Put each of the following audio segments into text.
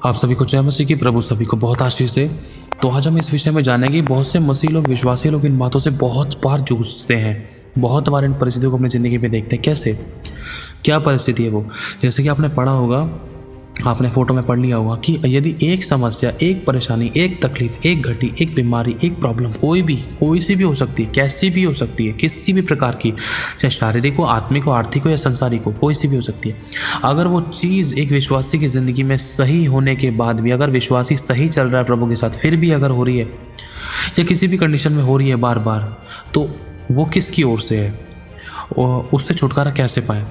आप सभी को जय मसीह की। प्रभु सभी को बहुत आशीष दे। तो आज हम इस विषय में जानेंगे, बहुत से मसीह लोग, विश्वासी लोग इन बातों से बहुत बार जूझते हैं, बहुत बार इन परिस्थितियों को अपनी ज़िंदगी में देखते हैं। कैसे, क्या परिस्थिति है वो? जैसे कि आपने पढ़ा होगा, आपने फोटो में पढ़ लिया होगा कि यदि एक समस्या, एक परेशानी, एक तकलीफ, एक घटी, एक बीमारी, एक प्रॉब्लम, कोई सी भी हो सकती है, कैसी भी हो सकती है, किसी भी प्रकार की, चाहे शारीरिक हो, आत्मिक हो, आर्थिक हो या संसारिक हो, कोई सी भी हो सकती है। अगर वो चीज़ एक विश्वासी की ज़िंदगी में सही होने के बाद भी, अगर विश्वासी सही चल रहा है प्रभु के साथ, फिर भी अगर हो रही है या किसी भी कंडीशन में हो रही है बार बार, तो वो किसकी ओर से है और उससे छुटकारा कैसे पाएँ?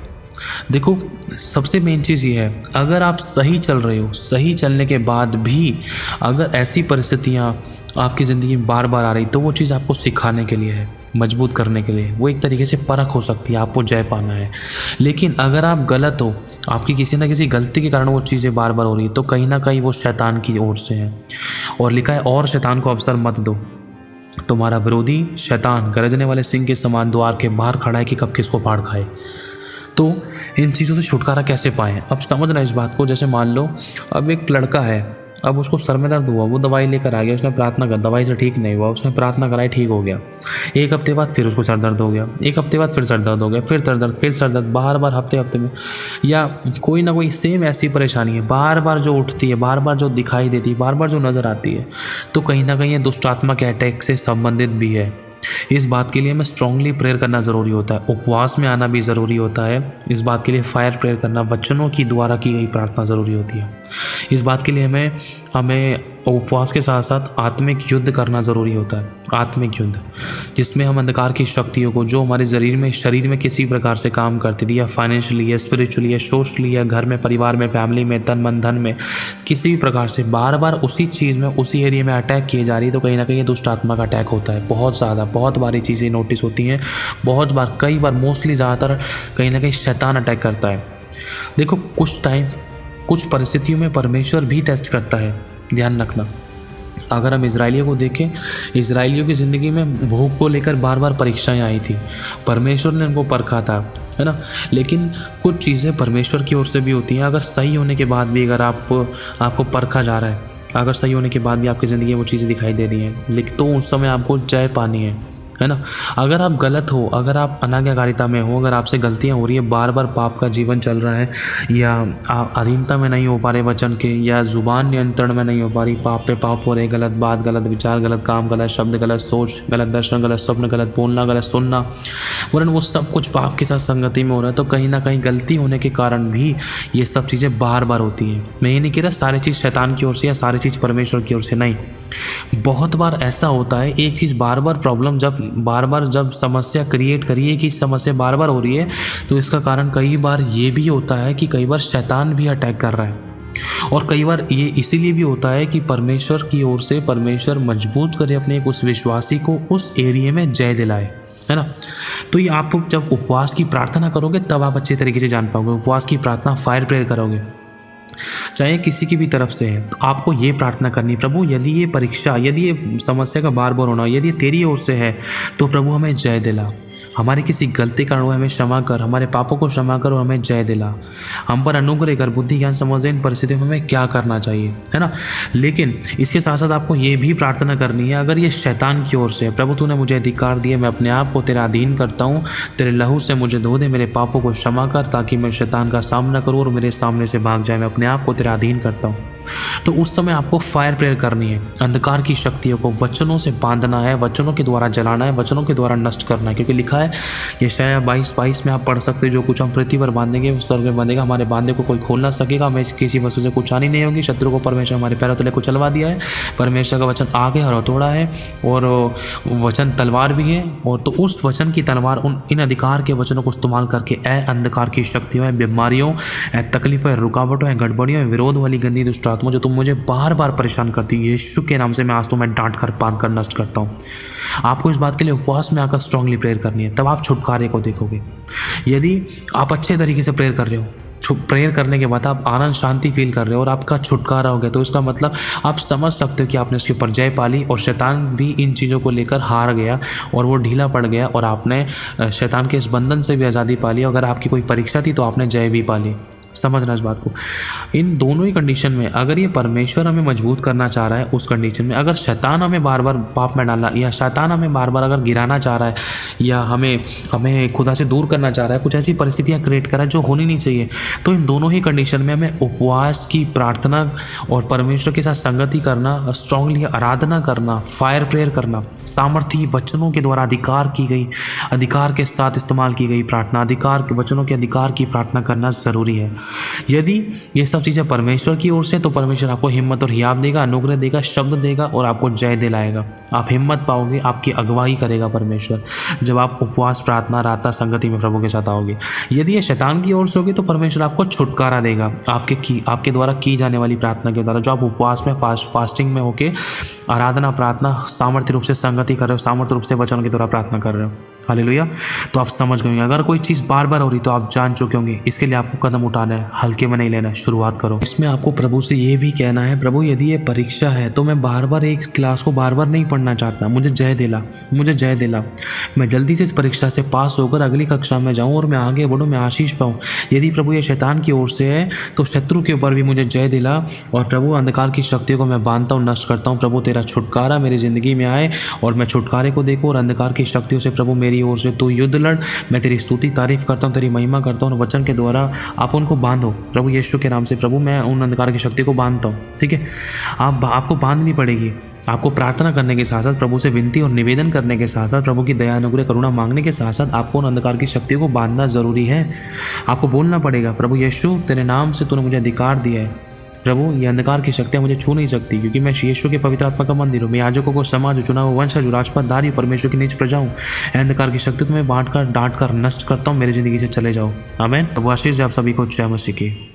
देखो, सबसे मेन चीज़ ये है, अगर आप सही चल रहे हो, सही चलने के बाद भी अगर ऐसी परिस्थितियाँ आपकी ज़िंदगी में बार बार आ रही, तो वो चीज़ आपको सिखाने के लिए है, मजबूत करने के लिए। वो एक तरीके से परख हो सकती है, आपको जय पाना है। लेकिन अगर आप गलत हो, आपकी किसी न किसी गलती के कारण वो चीज़ें बार बार हो रही है, तो कहीं ना कहीं वो शैतान की ओर से है। और लिखा है, और शैतान को अवसर मत दो। तुम्हारा विरोधी शैतान गरजने वाले सिंह के समान द्वार के बाहर खड़ा है कि कब किसको फाड़ खाए। तो इन चीज़ों से छुटकारा कैसे पाएँ? अब समझना इस बात को। जैसे मान लो, अब एक लड़का है, अब उसको सर में दर्द हुआ, वो दवाई लेकर आ गया, उसने प्रार्थना कर, दवाई से ठीक नहीं हुआ, उसने प्रार्थना कराई, ठीक हो गया। एक हफ्ते बाद फिर उसको सर दर्द हो गया, एक हफ्ते बाद फिर सर दर्द हो गया, फिर सर दर्द, फिर सर दर्द, बार बार हफ्ते में, या कोई ना कोई सेम ऐसी परेशानी है बार बार जो उठती है, बार बार जो दिखाई देती है, बार बार जो नज़र आती है, तो कहीं ना कहीं ये दुष्ट आत्मा के अटैक से संबंधित भी है। इस बात के लिए हमें स्ट्रांगली प्रेयर करना ज़रूरी होता है, उपवास में आना भी ज़रूरी होता है। इस बात के लिए फायर प्रेयर करना, वचनों की द्वारा की गई प्रार्थना ज़रूरी होती है। इस बात के लिए हमें उपवास के साथ साथ आत्मिक युद्ध करना ज़रूरी होता है। आत्मिक युद्ध, जिसमें हम अंधकार की शक्तियों को, जो हमारे शरीर में किसी प्रकार से काम करती थी, या फाइनेंशियली या स्पिरिचुअली या सोशली या घर में, परिवार में, फैमिली में, तन मन धन में, किसी भी प्रकार से बार बार उसी चीज़ में, उसी एरिया में अटैक किए जा रही है, तो कहीं ना कहीं दुष्ट आत्मा का अटैक होता है। बहुत ज़्यादा, बहुत बार ये चीज़ें नोटिस होती हैं, बहुत बार, कई बार, मोस्टली ज़्यादातर कहीं ना कहीं शैतान अटैक करता है। देखो, कुछ परिस्थितियों में परमेश्वर भी टेस्ट करता है, ध्यान रखना। अगर हम इजराइलियों को देखें, इजराइलियों की ज़िंदगी में भूख को लेकर बार बार परीक्षाएं आई थी, परमेश्वर ने उनको परखा था, है ना। लेकिन कुछ चीज़ें परमेश्वर की ओर से भी होती हैं। अगर सही होने के बाद भी अगर आपको परखा जा रहा है, अगर सही होने के बाद भी आपकी ज़िंदगी में वो चीज़ें दिखाई दे रही हैं, लेकिन तो उस समय आपको जय पानी है ना। अगर आप गलत हो, अगर आप अनाज्ञाकारिता में हो, अगर आपसे गलतियां हो रही है, बार बार पाप का जीवन चल रहा है, या आप अधीनता में नहीं हो पा रहे वचन के, या जुबान नियंत्रण में नहीं हो पा रही, पाप पे पाप हो रहे, गलत बात, गलत विचार, गलत काम, गलत शब्द, गलत सोच, गलत दर्शन, गलत स्वप्न, गलत बोलना, गलत सुनना, वरन वो सब कुछ पाप के साथ संगति में हो रहा है, तो कहीं ना कहीं गलती होने के कारण भी ये सब चीज़ें बार बार होती हैं। मैं ये नहीं कह रहा सारी चीज़ शैतान की ओर से या सारी चीज़ परमेश्वर की ओर से, नहीं। बहुत बार ऐसा होता है, एक चीज़ बार बार प्रॉब्लम, जब समस्या क्रिएट करिए कि समस्या बार बार हो रही है, तो इसका कारण कई बार ये भी होता है कि कई बार शैतान भी अटैक कर रहा है। और कई बार ये इसीलिए भी होता है कि परमेश्वर की ओर से परमेश्वर मजबूत करे अपने उस विश्वासी को, उस एरिया में जय दिलाए, है ना। तो ये आप जब उपवास की प्रार्थना करोगे, तब आप अच्छे तरीके से जान पाओगे। उपवास की प्रार्थना, फायर प्रेयर करोगे, चाहे किसी की भी तरफ से है, तो आपको ये प्रार्थना करनी, प्रभु यदि ये परीक्षा, यदि ये समस्या का बार बार होना, यदि ये तेरी ओर से है, तो प्रभु हमें जय दिला। हमारी किसी गलती कारण हमें क्षमा कर, हमारे पापों को क्षमा कर और हमें जय दिला। हम पर अनुग्रह कर, बुद्धि ज्ञान समझ इन परिस्थितियों में हमें क्या करना चाहिए, है ना। लेकिन इसके साथ साथ आपको ये भी प्रार्थना करनी है, अगर ये शैतान की ओर से है, प्रभु तूने मुझे अधिकार दिए, मैं अपने आप को तेरे अधीन करता हूँ, तेरे लहू से मुझे धो दे, मेरे पापों को क्षमा कर, ताकि मैं शैतान का सामना करूँ और मेरे सामने से भाग जाए, मैं अपने आप को तेरे अधीन करता हूँ। तो उस समय आपको फायर प्रेयर करनी है, अंधकार की शक्तियों को वचनों से बांधना है, वचनों के द्वारा जलाना है, वचनों के द्वारा नष्ट करना है। क्योंकि लिखा है, यशायाह 22:22 में आप पढ़ सकते, जो कुछ हम पृथ्वी पर बांधेंगे वो स्वर्ग में बंधेगा, हमारे बांधे को कोई खोल ना सकेगा, हमें किसी वस्तु से कुछ हानि नहीं होगी। शत्रु को परमेश्वर हमारे पैरों तले को चलवा दिया है, परमेश्वर का वचन आगे और हथौड़ा है, और वचन तलवार भी है। और तो उस वचन की तलवार, इन अधिकार के वचनों को इस्तेमाल करके अंधकार की शक्तियों, बीमारियों, तकलीफों, रुकावटों, गड़बड़ियों, विरोध वाली गंदी दुष्ट आत्मा जो तुम मुझे बार बार परेशान करती है, यीशु के नाम से मैं आज तुम्हें डांट कर, बांध कर नष्ट करता हूँ। आपको इस बात के लिए उपवास में आकर स्ट्रांगली प्रेयर करनी है, तब आप छुटकारे को देखोगे। यदि आप अच्छे तरीके से प्रेयर कर रहे हो, प्रेयर करने के बाद आप आनंद शांति फील कर रहे हो और आपका छुटकारा हो गया, तो इसका मतलब आप समझ सकते हो कि आपने उसके ऊपर जय पा ली, और शैतान भी इन चीज़ों को लेकर हार गया और वो ढीला पड़ गया, और आपने शैतान के इस बंधन से भी आज़ादी पा ली। अगर आपकी कोई परीक्षा थी तो आपने जय भी पा ली। समझना इस बात को। इन दोनों ही कंडीशन में अगर ये परमेश्वर हमें मजबूत करना चाह रहा है, उस कंडीशन में अगर शैतान हमें बार बार पाप में डालना, या शैतान हमें बार बार अगर गिराना चाह रहा है, या हमें खुदा से दूर करना चाह रहा है, कुछ ऐसी परिस्थितियाँ क्रिएट कर रहा है जो होनी नहीं चाहिए, तो इन दोनों ही कंडीशन में हमें उपवास की प्रार्थना और परमेश्वर के साथ संगति करना, स्ट्रांगली आराधना करना, फायर प्रेयर करना, सामर्थी वचनों के द्वारा अधिकार के साथ इस्तेमाल की गई प्रार्थना, अधिकार के वचनों के अधिकार की प्रार्थना करना ज़रूरी है। यदि ये सब चीज़ें परमेश्वर की ओर से, तो परमेश्वर आपको हिम्मत और हियाव देगा, अनुग्रह देगा, शब्द देगा और आपको जय दिलाएगा। आप हिम्मत पाओगे, आपकी अगुवाई करेगा परमेश्वर, जब आप उपवास, प्रार्थना, आराधना, संगति में प्रभु के साथ आओगे। यदि ये शैतान की ओर से होगी, तो परमेश्वर आपको छुटकारा देगा आपके द्वारा की जाने वाली प्रार्थना के द्वारा, जो आप उपवास में फास्टिंग में होके आराधना, प्रार्थना, सामर्थ्य रूप से संगति कर रहे हो, सामर्थ्य रूप से वचन के द्वारा प्रार्थना कर रहे हो। हालेलुया। तो आप समझ गए होंगे। अगर कोई चीज़ बार बार हो रही तो आप जान चुके होंगे। इसके लिए आपको कदम उठाना है, हल्के में नहीं लेना है, शुरुआत करो। इसमें आपको प्रभु से ये भी कहना है, प्रभु यदि ये परीक्षा है तो मैं बार बार एक क्लास को बार बार नहीं पढ़ना चाहता, मुझे जय दिला, मैं जल्दी से इस परीक्षा से पास होकर अगली कक्षा में जाऊँ और मैं आगे बढ़ूँ, मैं आशीष पाऊँ। यदि प्रभु ये शैतान की ओर से है तो शत्रु के ऊपर भी मुझे जय दिला, और प्रभु अंधकार की शक्तियों को मैं बांधता हूँ, नष्ट करता हूँ। प्रभु तेरा छुटकारा मेरी ज़िंदगी में आए और मैं छुटकारे को देखूँ, और अंधकार की शक्तियों से प्रभु मेरी ओर से तू युद्ध लड़। मैं तेरी स्तुति तारीफ करता हूँ, तेरी महिमा करता हूँ, और वचन के द्वारा आप उनको बांधो प्रभु यीशु के नाम से। प्रभु मैं उन अंधकार की शक्ति को बांधता हूँ, ठीक है। आपको बांधनी पड़ेगी। आपको प्रार्थना करने के साथ साथ, प्रभु से विनती और निवेदन करने के साथ साथ, प्रभु की दया, अनुग्रह, करुणा मांगने के साथ साथ आपको उन अंधकार की शक्तियों को बांधना ज़रूरी है। आपको बोलना पड़ेगा, प्रभु यीशु तेरे नाम से तूने मुझे अधिकार दिया है। प्रभु ये अंधकार की शक्तियाँ मुझे छू नहीं सकती, क्योंकि मैं यीशु के पवित्र आत्मा का मंदिर हूँ। मैं याजकों को समाज, चुनाव वंशज, राजपथधारी, परमेश्वर की निज प्रजा हूँ। अंधकार की शक्ति को मैं डांट कर नष्ट करता हूँ। मेरी ज़िंदगी से चले जाओ। आमीन। प्रभु आशीष दे आप सभी को। जय मसीह की।